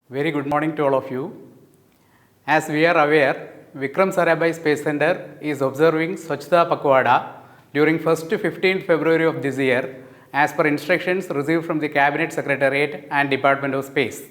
Very good morning to all of you. As we are aware, Vikram Sarabhai Space Center is observing Swachhta Pakhwada during 1st to 15th February of this year as per instructions received from the Cabinet Secretariat and Department of Space.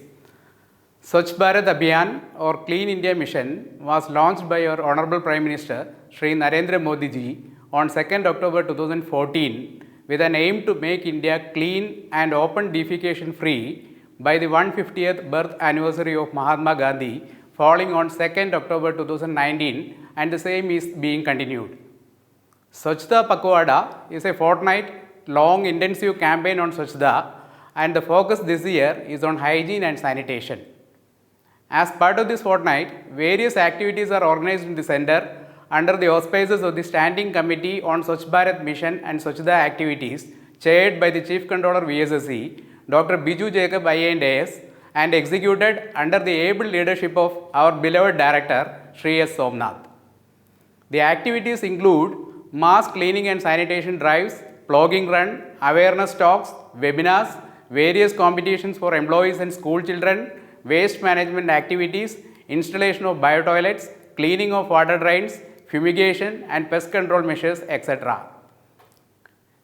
Swachh Bharat Abhiyan or Clean India Mission was launched by our Honorable Prime Minister Shri Narendra Modi ji on 2nd October 2014 with an aim to make India clean and open defecation free by the 150th birth anniversary of Mahatma Gandhi falling on 2nd October 2019 and the same is being continued. Swachhta Pakhwada is a fortnight long intensive campaign on Swachhta and the focus this year is on hygiene and sanitation. As part of this fortnight, various activities are organized in the center under the auspices of the Standing Committee on Swachh Bharat Mission and Swachhta Activities chaired by the Chief Controller VSSE, Dr. Biju Jacob IAS, and executed under the able leadership of our beloved Director, Shri S. Somnath. The activities include mass cleaning and sanitation drives, plogging run, awareness talks, webinars, various competitions for employees and school children, waste management activities, installation of bio-toilets, cleaning of water drains, fumigation and pest control measures, etc.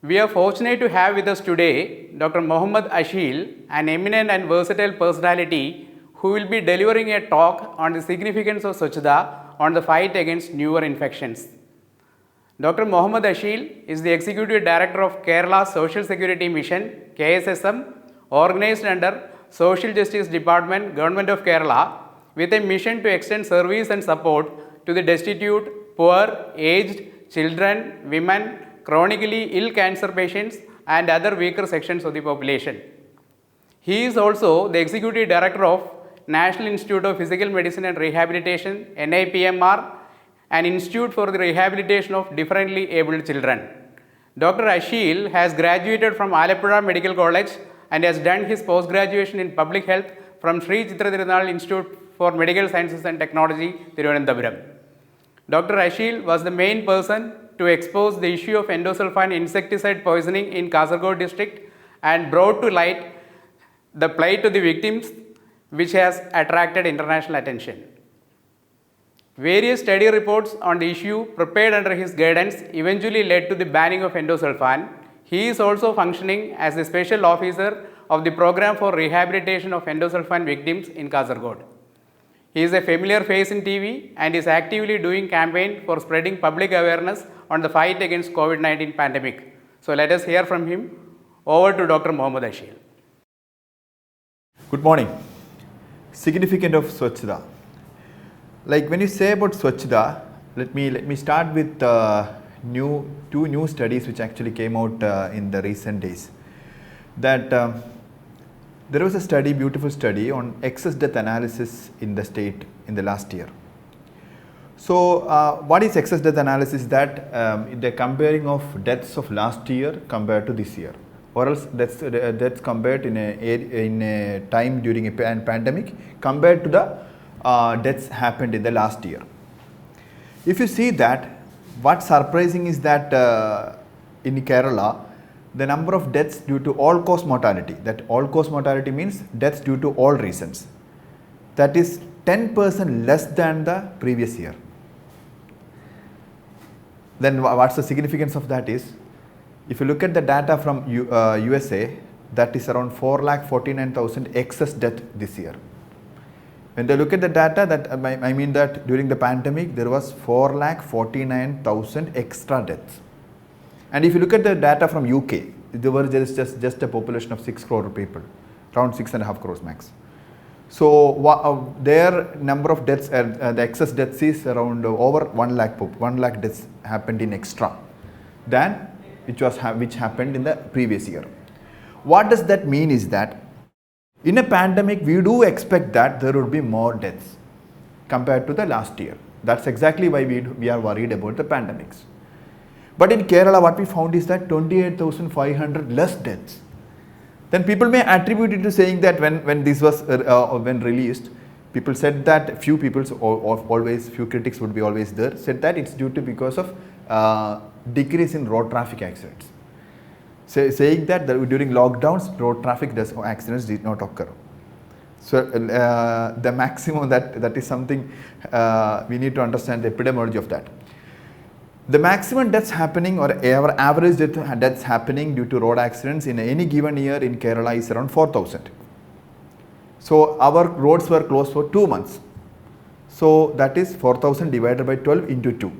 We are fortunate to have with us today Dr. Mohammed Asheel, an eminent and versatile personality who will be delivering a talk on the significance of Swachhta on the fight against newer infections. Dr. Mohammed Asheel is the Executive Director of Kerala Social Security Mission, KSSM, organized under Social Justice Department, Government of Kerala, with a mission to extend service and support to the destitute, poor, aged, children, women, chronically ill cancer patients and other weaker sections of the population. He is also the Executive Director of National Institute of Physical Medicine and Rehabilitation, NIPMR, an institute for the rehabilitation of differently abled children. Dr. Asheel has graduated from Alappuzha Medical College and has done his post-graduation in public health from Sri Chitra Tirunal Institute for Medical Sciences and Technology, Thiruvananthapuram. Dr. Asheel was the main person to expose the issue of endosulfan insecticide poisoning in Kasaragod district and brought to light the plight of the victims, which has attracted international attention. Various study reports on the issue prepared under his guidance eventually led to the banning of endosulfan. He is also functioning as the special officer of the program for rehabilitation of endosulfan victims in Kasaragod. He is a familiar face in TV and is actively doing campaign for spreading public awareness on the fight against COVID-19 pandemic. So let us hear from him. Over to Dr. Mohammed Asheel. Good morning. Significance of Swachhta. Like when you say about Swachhta, let me start with two new studies which actually came out in the recent days. That there was a study, beautiful study on excess death analysis in the state in the last year. So what is excess death analysis? That the comparing of deaths of last year compared to this year, or else deaths compared in a time during a pandemic compared to the deaths happened in the last year. If you see that, what's surprising is that in Kerala, the number of deaths due to all-cause mortality, that all-cause mortality means deaths due to all reasons, that is 10% less than the previous year. Then what's the significance of that is, if you look at the data from USA, that is around 4,49,000 excess death this year. When they look at the data, that I mean that during the pandemic there was 4,49,000 extra deaths. And if you look at the data from UK, there were just a population of 6 crore people, around 6.5 crores max. So their number of deaths, the excess deaths is around over 1 lakh deaths happened in extra than which happened in the previous year. What does that mean is that in a pandemic, we do expect that there would be more deaths compared to the last year. That's exactly why we are worried about the pandemics. But in Kerala, what we found is that 28,500 less deaths. Then people may attribute it to saying that when this was when released, people said that few critics would be always there, said that it's due to because of decrease in road traffic accidents. Saying that during lockdowns, road traffic accidents did not occur. So the maximum that is something we need to understand the epidemiology of that. The maximum deaths happening or our average deaths happening due to road accidents in any given year in Kerala is around 4,000. So our roads were closed for 2 months. So that is 4,000 divided by 12 into 2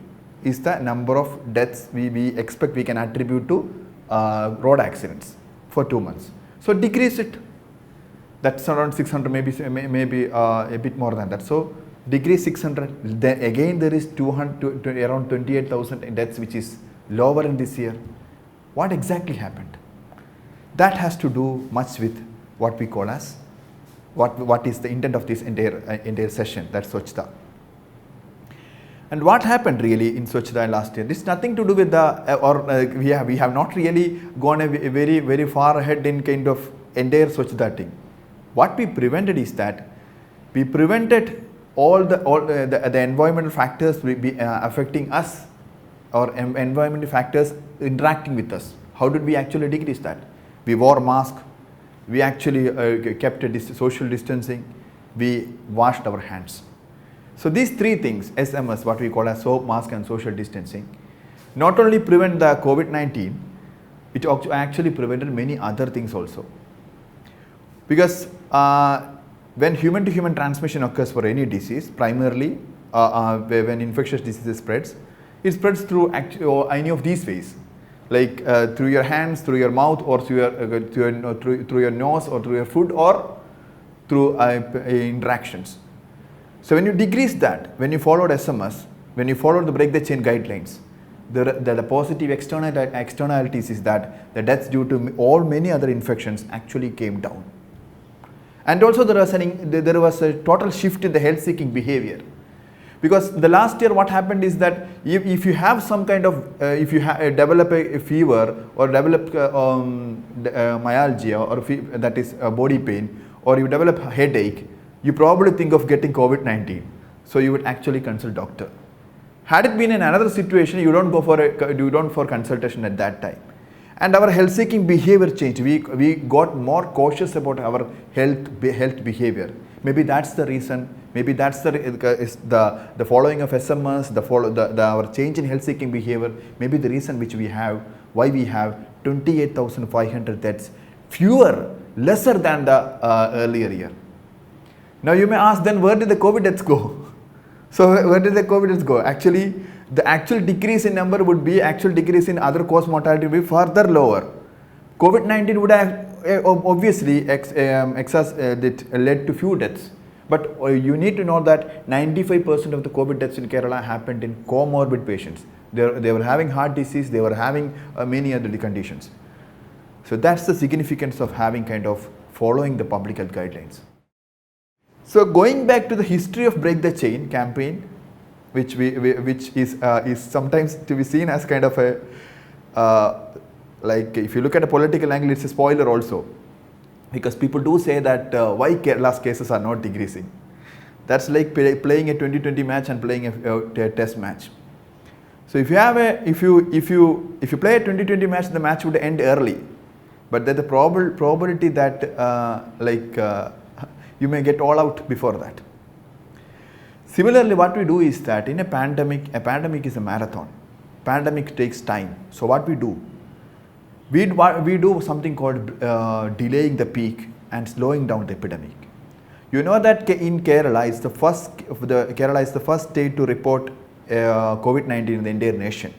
is the number of deaths we expect we can attribute to road accidents for 2 months. So decrease it. That's around 600, maybe a bit more than that. So decrease 600. Then again there is 200 to around 28,000 deaths, which is lower in this year. What exactly happened? That has to do much with what we call as what is the intent of this entire session, that's Swachhta. And what happened really in Swachhta last year? This is nothing to do with we have not really gone very far ahead in kind of entire Swachhta thing. What we prevented is that we prevented all the environmental factors affecting us or environmental factors interacting with us. How did we actually decrease that? We wore masks. We actually kept social distancing, we washed our hands. So these three things, SMS, what we call as soap, mask and social distancing, not only prevent the COVID-19, it actually prevented many other things also. Because when human to human transmission occurs for any disease, primarily when infectious diseases spreads, it spreads through any of these ways. Like through your hands, through your mouth, or through your nose, or through your food, or through interactions. So when you decrease that, when you followed SMS, when you followed the break the chain guidelines, the positive externalities is that the deaths due to many other infections actually came down. And also there was a total shift in the health-seeking behavior. Because the last year what happened is that if you have some kind of, if you develop a fever or develop myalgia or that is body pain, or you develop a headache, you probably think of getting COVID-19. So you would actually consult doctor. Had it been in another situation, you don't go for consultation at that time. And our health-seeking behavior changed. We got more cautious about our health behavior. Maybe that's the reason. Maybe that's the following of SMS, our change in health-seeking behavior. Maybe the reason why we have 28,500 deaths, lesser than the earlier year. Now you may ask, then where did the COVID deaths go? So where did the COVID deaths go? Actually, the actual decrease in number would be actual decrease in other cause mortality would be further lower. COVID-19 would have obviously led to few deaths. But you need to know that 95% of the COVID deaths in Kerala happened in comorbid patients. They were having heart disease, they were having many other conditions. So that's the significance of having kind of following the public health guidelines. So going back to the history of Break the Chain campaign, which is sometimes to be seen as kind of a, like if you look at a political angle, it's a spoiler also. Because people do say that why Kerala's cases are not decreasing. That's like playing a 2020 match and playing a test match. So if you play a 2020 match, the match would end early. But there's the probability that you may get all out before that. Similarly, what we do is that in a pandemic is a marathon. Pandemic takes time. So what we do? We do something called delaying the peak and slowing down the epidemic. You know that in Kerala is the first state to report COVID-19 in the entire nation,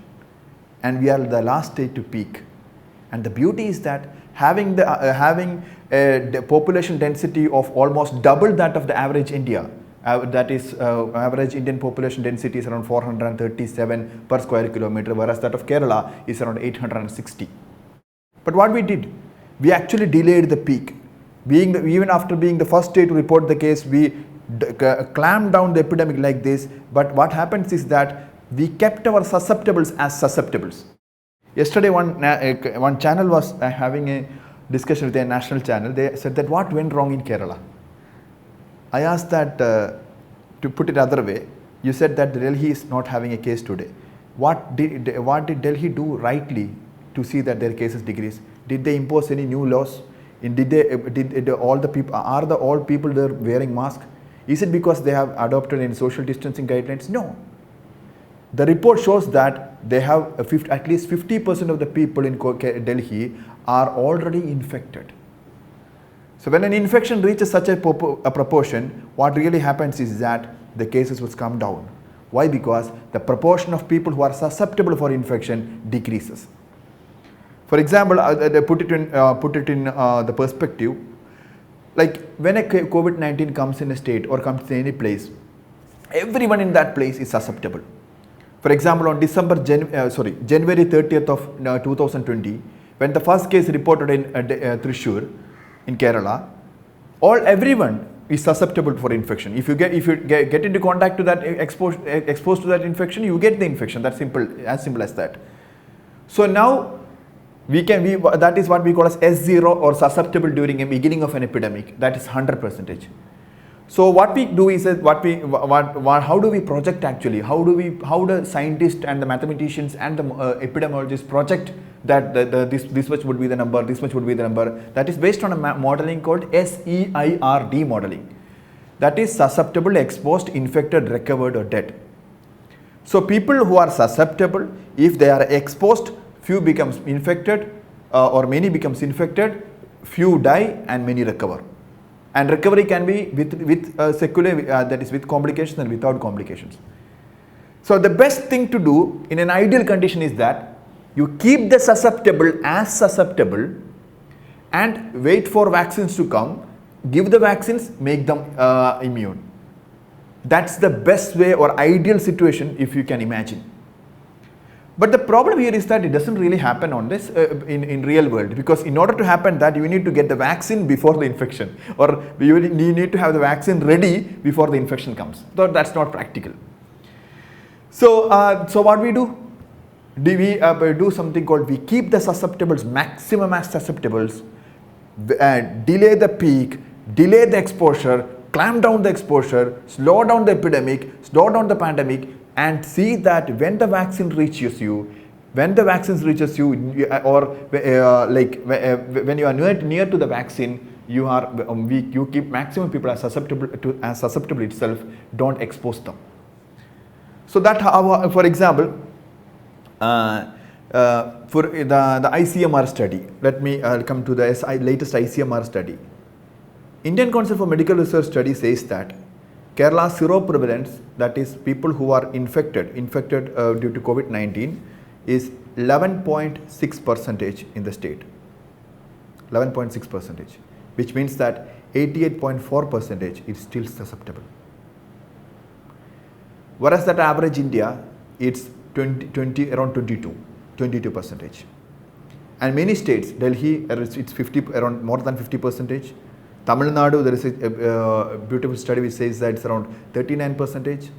and we are the last state to peak. And the beauty is that having a population density of almost double that of the average India. That is average Indian population density is around 437 per square kilometer, whereas that of Kerala is around 860. But what we did, we actually delayed the peak. Even after being the first state to report the case, we clamped down the epidemic like this. But what happens is that we kept our susceptibles as susceptibles. Yesterday, one channel was having a discussion with a national channel. They said that what went wrong in Kerala. I asked that to put it other way. You said that Delhi is not having a case today. What did Delhi do rightly to see that their cases decrease? Did they impose any new laws, Did all the people, are the all people there wearing masks? Is it because they have adopted any social distancing guidelines? No. The report shows that they have at least 50% of the people in Delhi are already infected. So when an infection reaches such a proportion, what really happens is that the cases will come down. Why? Because the proportion of people who are susceptible for infection decreases. For example, they put it in the perspective, like when a COVID-19 comes in a state or comes in any place, everyone in that place is susceptible. For example, on January 30th of 2020, when the first case reported in Thrissur, in Kerala, everyone is susceptible for infection. If you get into contact to that exposed to that infection, you get the infection. That's simple, as simple as that. So now that is what we call as S0, or susceptible during a beginning of an epidemic. That is 100%. So what we do is how do we project actually? How the scientists and the mathematicians and the epidemiologists project that this much would be the number, this much would be the number? That is based on a modeling called SEIRD modeling. That is susceptible, exposed, infected, recovered, or dead. So people who are susceptible, if they are exposed, few becomes infected or many becomes infected, few die and many recover. And recovery can be with sequelae, that is with complications and without complications. So the best thing to do in an ideal condition is that you keep the susceptible as susceptible and wait for vaccines to come, give the vaccines, make them immune. That's the best way or ideal situation if you can imagine. But the problem here is that it doesn't really happen on this in real world, because in order to happen that, you need to get the vaccine before the infection, or you need to have the vaccine ready before the infection comes. So that's not practical. So what we do? We do something called, we keep the susceptibles maximum as susceptibles, delay the peak, delay the exposure, clamp down the exposure, slow down the epidemic, slow down the pandemic, and see that when the vaccine reaches you, or when you are near to the vaccine, you keep maximum people as susceptible itself, don't expose them. So that how, for example, for the ICMR study, let me come to the latest ICMR study. Indian Council for Medical Research study says that Kerala's seroprevalence, that is people who are infected due to COVID-19, is 11.6% in the state. 11.6%, which means that 88.4% is still susceptible. Whereas that average India, it's around 22%. And many states, Delhi, it's around more than 50%. Tamil Nadu, there is a beautiful study which says that it's around 39%.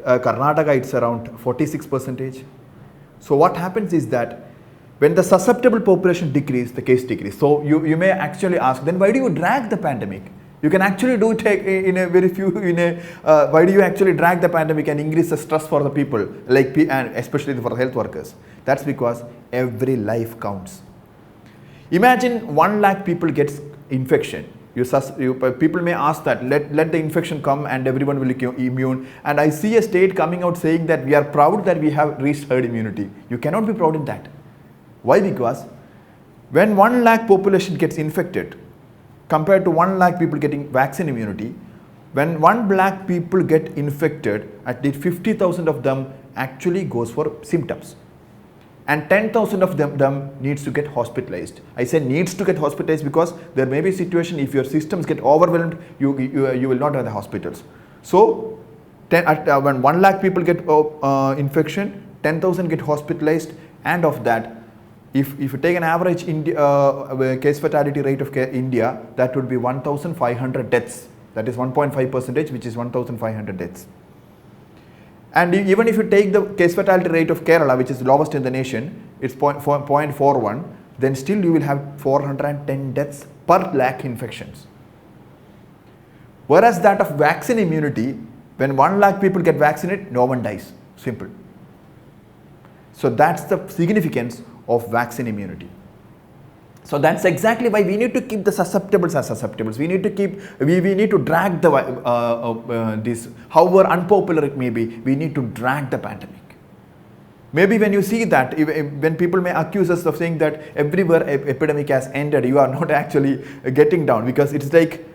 Karnataka, it's around 46%. So what happens is that when the susceptible population decreases, the case decreases. So you may actually ask, then why do you drag the pandemic? You can actually do it in a very few, why do you actually drag the pandemic and increase the stress for the people, and especially for the health workers? That's because every life counts. Imagine 1 lakh people gets infection. People may ask that, let the infection come and everyone will become immune. And I see a state coming out saying that we are proud that we have reached herd immunity. You cannot be proud in that. Why? Because when 1 lakh population gets infected, compared to 1 lakh people getting vaccine immunity, when 1 lakh people get infected, at least 50,000 of them actually goes for symptoms. And 10,000 of them needs to get hospitalized. I say needs to get hospitalized because there may be a situation, if your systems get overwhelmed, you will not have the hospitals. So when 1 lakh people get infection, 10,000 get hospitalized, and of that, if you take an average case fatality rate of India, that would be 1,500 deaths. That is 1.5%, which is 1,500 deaths. And even if you take the case fatality rate of Kerala, which is the lowest in the nation, it's 0.41, then still you will have 410 deaths per lakh infections. Whereas that of vaccine immunity, when 1 lakh people get vaccinated, no one dies. Simple. So that's the significance of vaccine immunity. So that's exactly why we need to keep the susceptibles as susceptibles. We need to keep, we need to drag the this, however unpopular it may be, we need to drag the pandemic. Maybe when you see that, when people may accuse us of saying that everywhere epidemic has ended, you are not actually getting down, because it's like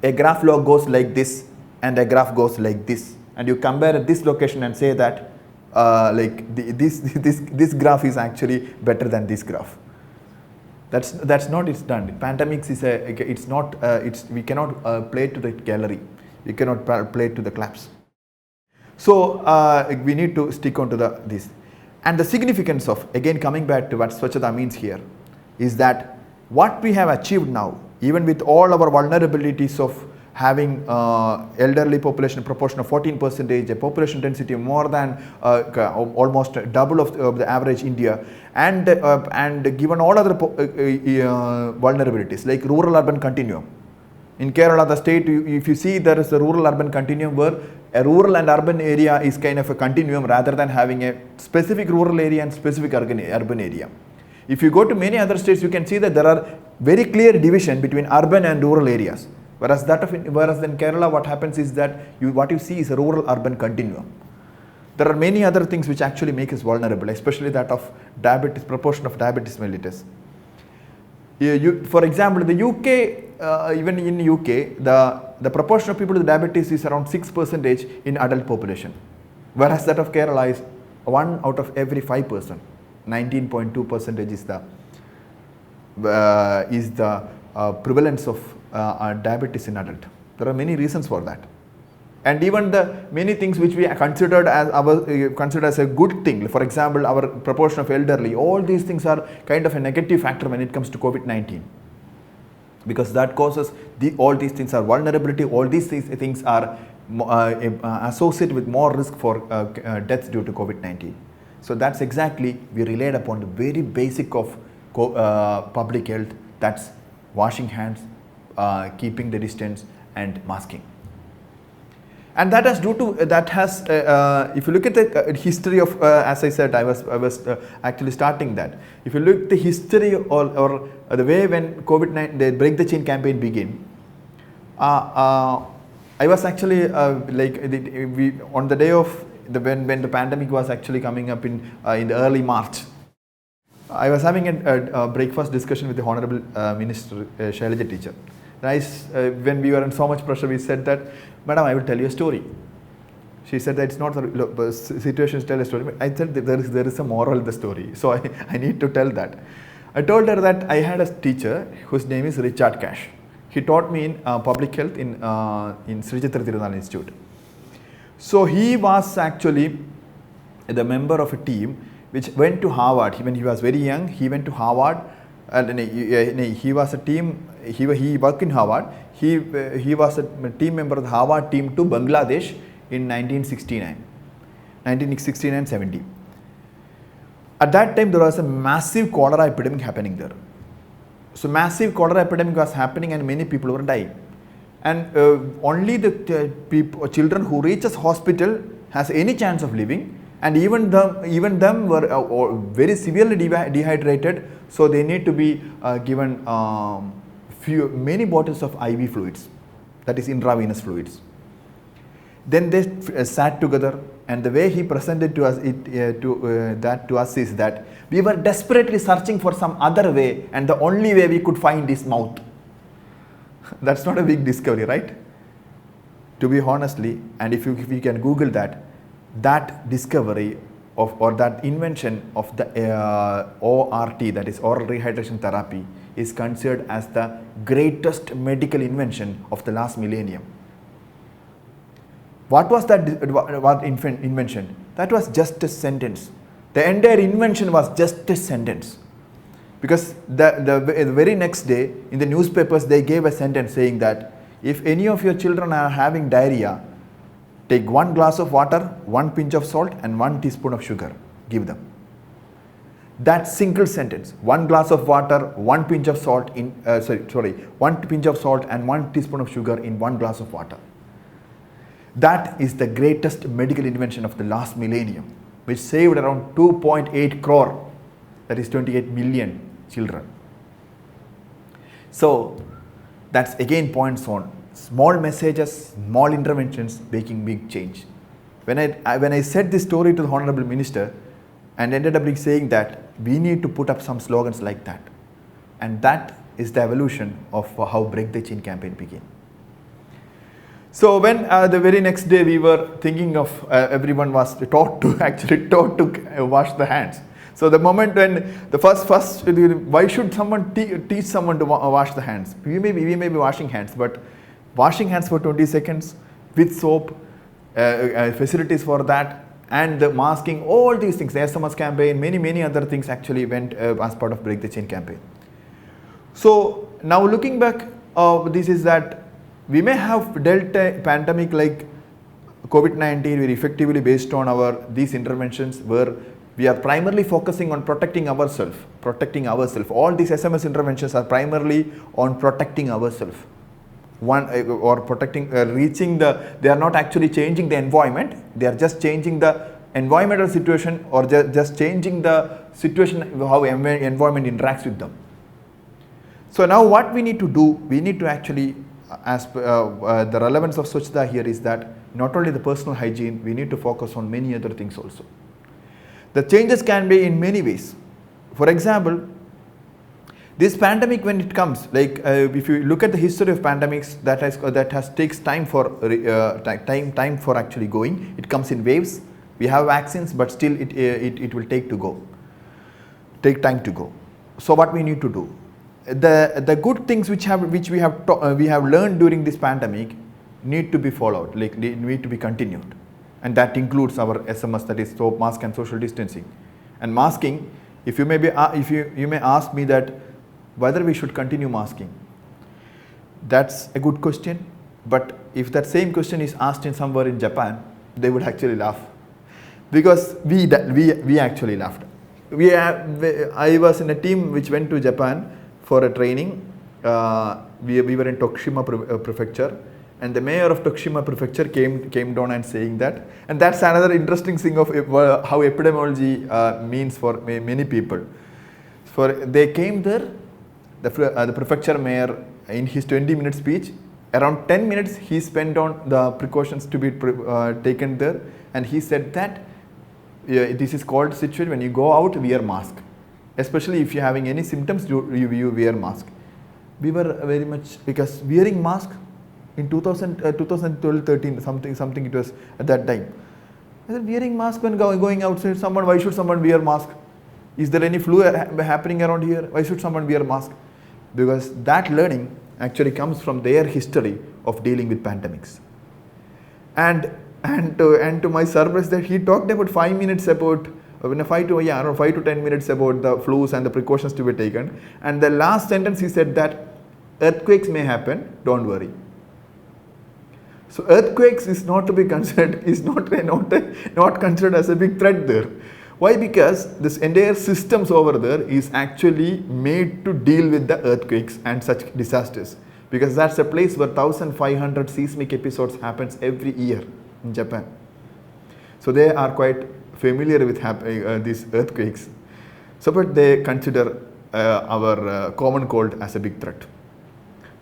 a graph log goes like this and a graph goes like this, and you compare at this location and say that this graph is actually better than this graph. That's not it's done. Pandemics is it's not we cannot play to the gallery. We cannot play to the claps. So we need to stick on to this. And the significance of, again coming back to what Swachhta means here, is that what we have achieved now, even with all our vulnerabilities of having elderly population proportion of 14%, a population density more than almost double of the average India, and given all other vulnerabilities like rural-urban continuum. In Kerala, the state, if you see, there is a rural-urban continuum where a rural and urban area is kind of a continuum rather than having a specific rural area and specific urban area. If you go to many other states, you can see that there are very clear division between urban and rural areas. Whereas in Kerala, what happens is that what you see is a rural-urban continuum. There are many other things which actually make us vulnerable, especially that of diabetes, proportion of diabetes mellitus. For example, the UK, even in UK, the proportion of people with diabetes is around 6% in adult population, whereas that of Kerala is 1 out of every 5 person. 19.2% is the prevalence of diabetes in adult. There are many reasons for that, and even the many things which we considered as a good thing. For example, our proportion of elderly. All these things are kind of a negative factor when it comes to COVID-19, because that causes all these things are vulnerability. All these things are associated with more risk for deaths due to COVID-19. So that's exactly we relied upon the very basic of public health. That's washing hands, keeping the distance, and masking. And that has if you look at the history of, as I said, I was actually starting that. If you look at the history or the way when COVID-19, the Break the Chain campaign began, I was actually on the day of when the pandemic was actually coming up in the early March. I was having a breakfast discussion with the Honorable Minister Shailaja teacher. When we were in so much pressure, we said that, Madam, I will tell you a story. She said that it's not the situation to tell a story. But I said that there is a moral in the story, so I need to tell that. I told her that I had a teacher whose name is Richard Cash. He taught me in public health in Sri Chitra Tirunal Institute. So he was actually the member of a team which went to Harvard. When he was very young, he went to Harvard, and he was a team. He worked in Harvard. He was a team member of the Harvard team to Bangladesh in 1969-70. At that time, there was a massive cholera epidemic happening there. So massive cholera epidemic was happening, and many people were dying. And only the children who reaches hospital has any chance of living, and even them were very severely dehydrated. So they need to be given many bottles of IV fluids, that is intravenous fluids. Then they sat together, and the way he presented to us to us is that we were desperately searching for some other way, and the only way we could find is mouth. That's not a big discovery, right? To be honestly, and if you can Google that discovery or that invention of the ORT, that is oral rehydration therapy, is considered as the greatest medical invention of the last millennium. What was that invention? That was just a sentence. The entire invention was just a sentence. Because the very next day in the newspapers they gave a sentence saying that if any of your children are having diarrhea, take 1 glass of water, 1 pinch of salt, and 1 teaspoon of sugar. Give them. That single sentence: 1 glass of water, 1 pinch of salt 1 pinch of salt and 1 teaspoon of sugar in 1 glass of water. That is the greatest medical invention of the last millennium, which saved around 2.8 crore, that is 28 million children. So that's again points on small messages, small interventions making big change. When I said this story to the Honorable Minister and ended up saying that we need to put up some slogans like that. And that is the evolution of how Break the Chain campaign began. So when the very next day we were thinking of everyone was taught to wash the hands. So the moment when the first why should someone teach someone to wash the hands? We may be washing hands, but washing hands for 20 seconds with soap, facilities for that, and the masking, all these things, the SMS campaign, many other things actually went as part of Break the Chain campaign. So now looking back, this is that we may have dealt a pandemic like COVID-19 very effectively based on these interventions where we are primarily focusing on protecting ourselves. All these SMS interventions are primarily on protecting ourselves. Or protecting, they are not actually changing the environment, they are just changing the environmental situation or just changing the situation, how environment interacts with them. So now what we need to do, we need to actually, the relevance of Swachhta here is that not only the personal hygiene, we need to focus on many other things also. The changes can be in many ways. For example, this pandemic when it comes, like if you look at the history of pandemics, that takes time for actually going. It comes in waves. We have vaccines, but still it will take time to go. So what we need to do? The good things which we have learned during this pandemic need to be followed, like need to be continued, and that includes our SMS, that is soap, mask, and social distancing. And masking, if you may ask me that whether we should continue masking, that's a good question. But if that same question is asked in somewhere in Japan, they would actually laugh, because we actually laughed. I was in a team which went to Japan for a training. We were in Tokushima prefecture, and the mayor of Tokushima prefecture came down and saying that, and that's another interesting thing of how epidemiology means for many people. They came there, the prefecture mayor, in his 20-minute speech, around 10 minutes he spent on the precautions to be taken there, and he said that this is called situation when you go out, wear mask. Especially if you're having any symptoms, you wear mask. We were very much, because wearing mask in 2012-13, something it was at that time. I said, wearing mask when going outside, why should someone wear mask? Is there any flu happening around here? Why should someone wear mask? Because that learning actually comes from their history of dealing with pandemics. And to my surprise, that he talked about 5 minutes about, 5 to 10 minutes about the flus and the precautions to be taken. And the last sentence he said that earthquakes may happen, don't worry. So earthquakes is not to be considered, is not considered as a big threat there. Why? Because this entire systems over there is actually made to deal with the earthquakes and such disasters, because that's a place where 1,500 seismic episodes happens every year in Japan. So they are quite familiar with these earthquakes. So but they consider our common cold as a big threat.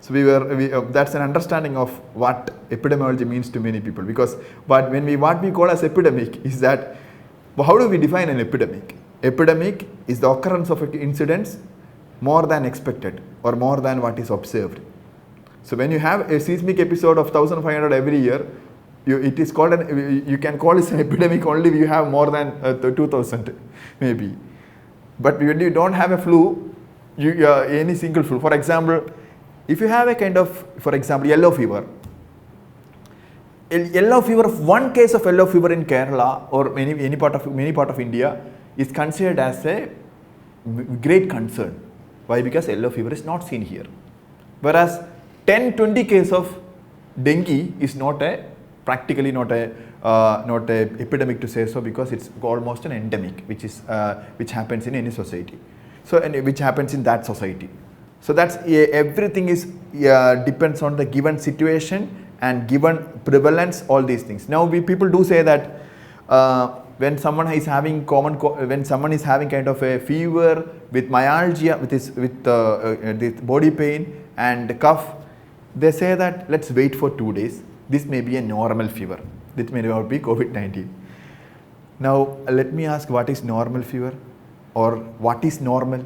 So that's an understanding of what epidemiology means to many people, because what we call as epidemic is that, how do we define an epidemic? Epidemic is the occurrence of incidents more than expected or more than what is observed. So when you have a seismic episode of 1,500 every year, it is called you can call it an epidemic only if you have more than 2,000 maybe. But when you don't have a flu, any single flu, for example, if you have a kind of, for example, yellow fever, one case of yellow fever in Kerala or many part of India is considered as a great concern. Why? Because yellow fever is not seen here. Whereas 10-20 cases of dengue is practically not a epidemic to say so, because it's almost an endemic, which happens in any society. So, and which happens in that society. So that's everything is depends on the given situation and given prevalence, all these things. Now people do say that when someone is having when someone is having kind of a fever with myalgia, with the body pain and cough, they say that let's wait for 2 days. This may be a normal fever. This may not be COVID-19. Now, let me ask, what is normal fever, or what is normal?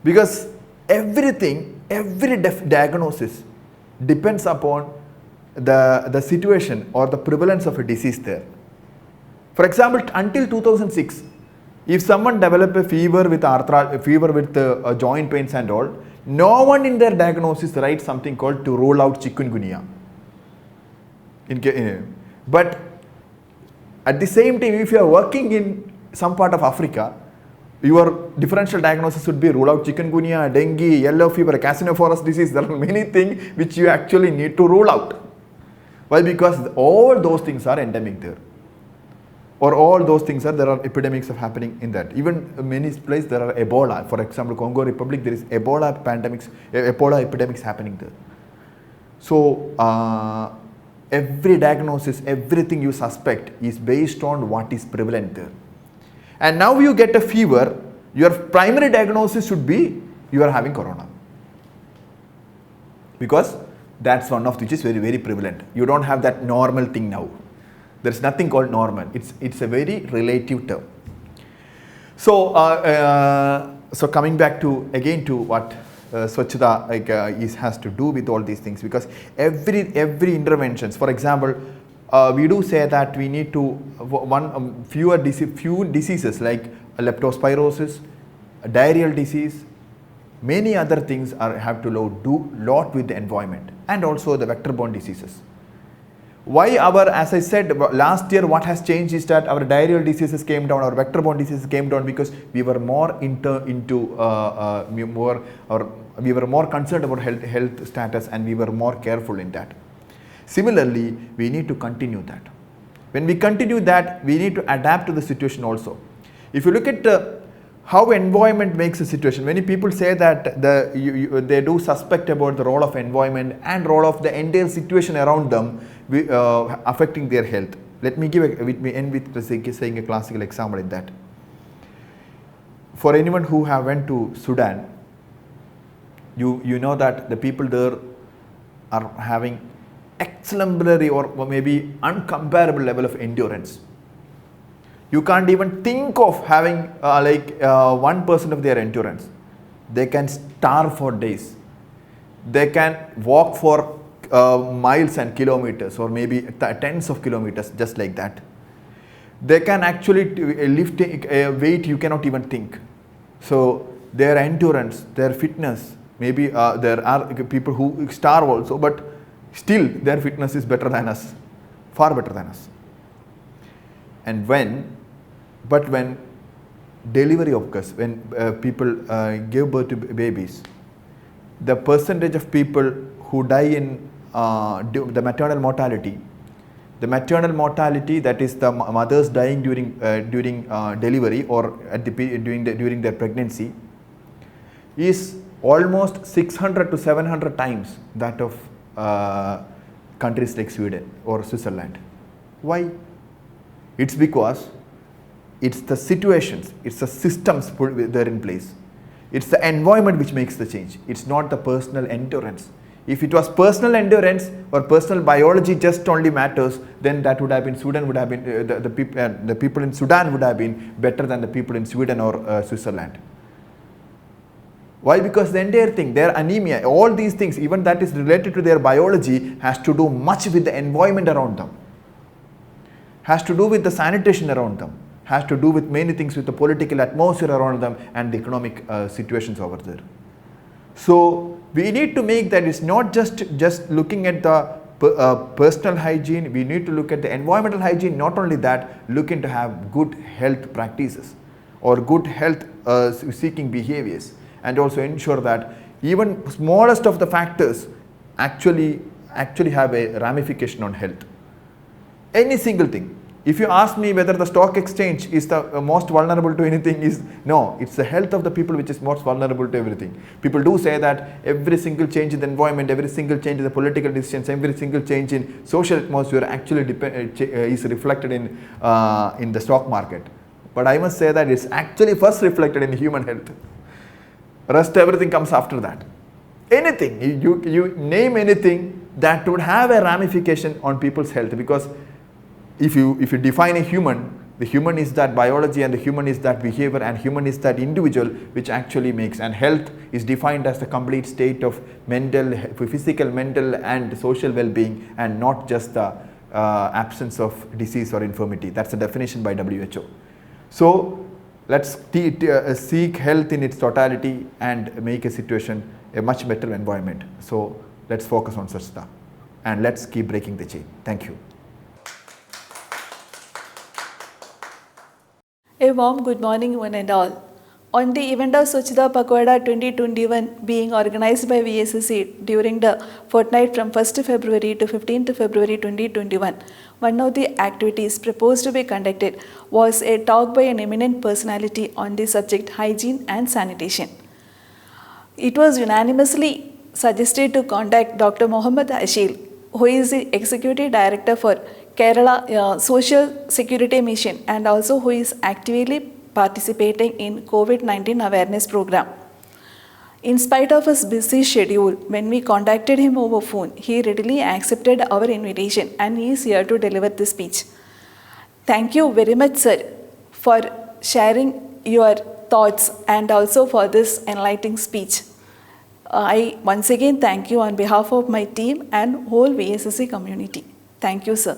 Because every diagnosis depends upon the situation or the prevalence of a disease there. For example, until 2006, if someone developed a fever with joint pains and all, no one in their diagnosis writes something called to rule out chikungunya. But at the same time, if you are working in some part of Africa, your differential diagnosis would be rule out chikungunya, dengue, yellow fever, cassinophorus disease. There are many things which you actually need to rule out. Why? Because all those things are endemic there. Or all those things there are epidemics of happening in that. Even many places there are Ebola. For example, Congo Republic, there is Ebola epidemics happening there. So every diagnosis, everything you suspect is based on what is prevalent there. And now you get a fever, your primary diagnosis should be you are having corona. Because that's one of which is very, very prevalent. You don't have that normal thing now. There is nothing called normal. It's a very relative term. So, so coming back to again to what Swachhta has to do with all these things, because every interventions, for example, we do say that we need to few diseases like leptospirosis, diarrheal disease, many other things have to do lot with the environment, and also the vector-borne diseases. Why as I said last year, what has changed is that our diarrheal diseases came down, our vector-borne diseases came down, because we were more we were more concerned about health status, and we were more careful in that. Similarly, we need to continue that. When we continue that, we need to adapt to the situation also. If you look at how environment makes a situation, many people say that they do suspect about the role of environment and role of the entire situation around them affecting their health. Let me end with saying a classical example in that. For anyone who have went to Sudan, you know that the people there are having exemplary or maybe uncomparable level of endurance. You can't even think of having 1% of their endurance. They can starve for days. They can walk for miles and kilometers, or maybe tens of kilometers, just like that. They can actually lift a weight you cannot even think. So their endurance, their fitness, maybe there are people who starve also, but still their fitness is better than us, far better than us. And when delivery occurs, when people give birth to babies, the percentage of people who die in the maternal mortality, that is the mothers dying during delivery or during their pregnancy, is almost 600 to 700 times that of countries like Sweden or Switzerland. Why? It's because it's the situations, it's the systems put there in place. It's the environment which makes the change. It's not the personal endurance. If it was personal endurance or personal biology just only matters, then that would have been Sudan would have been the people in Sudan would have been better than the people in Sweden or Switzerland. Why? Because the entire thing, their anemia, all these things, even that is related to their biology, has to do much with the environment around them, has to do with the sanitation around them, has to do with many things with the political atmosphere around them and the economic situations over there. So we need to make that it's not just looking at the personal hygiene, we need to look at the environmental hygiene. Not only that, looking to have good health practices or good health seeking behaviors, and also ensure that even smallest of the factors actually have a ramification on health. Any single thing, If you ask me whether the stock exchange is the most vulnerable to anything, no, it's the health of the people which is most vulnerable to everything. People do say that every single change in the environment, every single change in the political decisions, every single change in social atmosphere actually is reflected in the stock market. But I must say that it's actually first reflected in human health. Rest everything comes after that. Anything, you name anything that would have a ramification on people's health, because if you define a human, the human is that biology and the human is that behavior and human is that individual which actually makes, and health is defined as the complete state of physical, mental and social well-being, and not just the absence of disease or infirmity. That's the definition by WHO. So let's seek health in its totality and make a situation a much better environment. So let's focus on Swachhta and let's keep breaking the chain. Thank you. A warm good morning one and all. On the event of Swachhta Pakhwada 2021 being organized by VSSC during the fortnight from 1st February to 15th February 2021, one of the activities proposed to be conducted was a talk by an eminent personality on the subject hygiene and sanitation. It was unanimously suggested to contact Dr. Mohammed Asheel, who is the Executive Director for Kerala Social Security Mission and also who is actively participating in COVID-19 awareness program. In spite of his busy schedule, when we contacted him over phone, he readily accepted our invitation and he is here to deliver the speech. Thank you very much, sir, for sharing your thoughts and also for this enlightening speech. I once again thank you on behalf of my team and whole VSSC community. Thank you, sir.